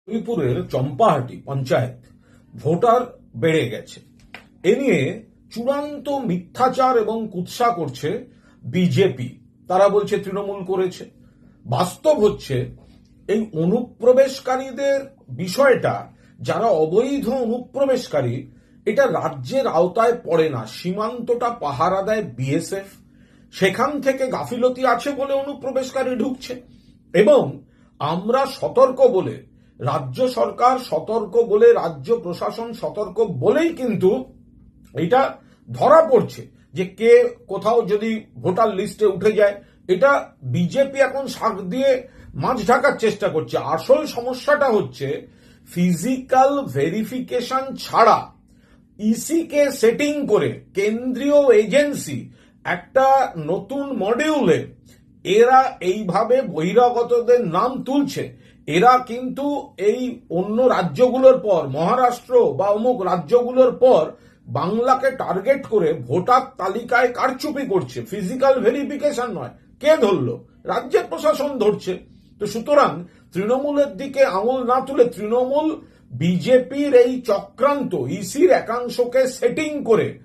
হরিপুরের Champahati panchayat voter বেড়ে গেছে এ নিয়ে চূড়ান্ত মিথ্যাচার এবং কুৎসা করছে বিজেপি। তারা বলছে তৃণমূল করেছে। বাস্তব হচ্ছে এই অনুপ্রবেশকারীদের বিষয়টা, যারা অবৈধ অনুপ্রবেশকারী, এটা রাজ্যের আওতায় পড়ে না। সীমান্তটা পাহারা দেয় বিএসএফ। সেখান থেকে গাফিলতি আছে বলে অনুপ্রবেশকারী ঢুকছে এবং আমরা সতর্ক বলে, রাজ্য সরকার সতর্ক বলে, রাজ্য প্রশাসন সতর্ক বলেই কিন্তু এটা ধরা পড়ছে যে কে কোথাও যদি ভোটার লিস্টে উঠে যায়। এটা বিজেপি এখন শাক দিয়ে মাছ ঢাকার চেষ্টা করছে। আসল সমস্যাটা হচ্ছে ফিজিক্যাল ভেরিফিকেশন ছাড়া ইসি কে সেটিং করে কেন্দ্রীয় এজেন্সি একটা নতুন মডিউলে এরা এইভাবে বহিরাগতদের নাম তুলছে। এরা কিন্তু এই অন্য রাজ্যগুলোর পর, মহারাষ্ট্র বা অমুক রাজ্যগুলোর পর বাংলাকে টার্গেট করে ভোটার তালিকায় কারচুপি করছে। ফিজিক্যাল ভেরিফিকেশন নয়। কে ধরলো? রাজ্যের প্রশাসন ধরছে। তো সুতরাং তৃণমূলের দিকে আঙুল না তুলে তৃণমূল বিজেপির এই চক্রান্ত ইসির একাংশকে সেটিং করে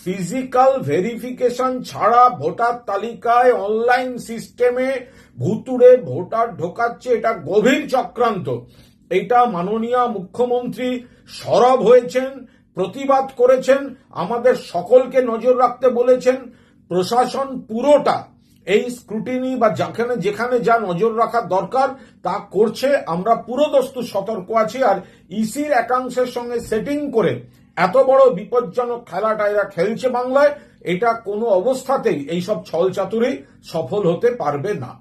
ফিজিক্যাল ভেরিফিকেশন ছাড়া ভোটার তালিকায় অনলাইন সিস্টেমে ভুতুড়ে ভোটার ঢোকাচ্ছে। এটা গভীর চক্রান্ত। এটা মাননীয় মুখ্যমন্ত্রী সরব হয়েছেন, প্রতিবাদ করেছেন, আমাদের সকলকে নজর রাখতে বলেছেন। প্রশাসন পুরোটা এই স্ক্রুটিনি বা যেখানে যা নজর রাখার দরকার তা করছে। আমরা পুরোদস্তু সতর্ক আছি। আর ইসির একাংশের সঙ্গে সেটিং করে এত বড় বিপজ্জনক খেলাটা এরা খেলছে বাংলায়। এটা কোনো অবস্থাতেই এইসব ছলচাতুরি সফল হতে পারবে না।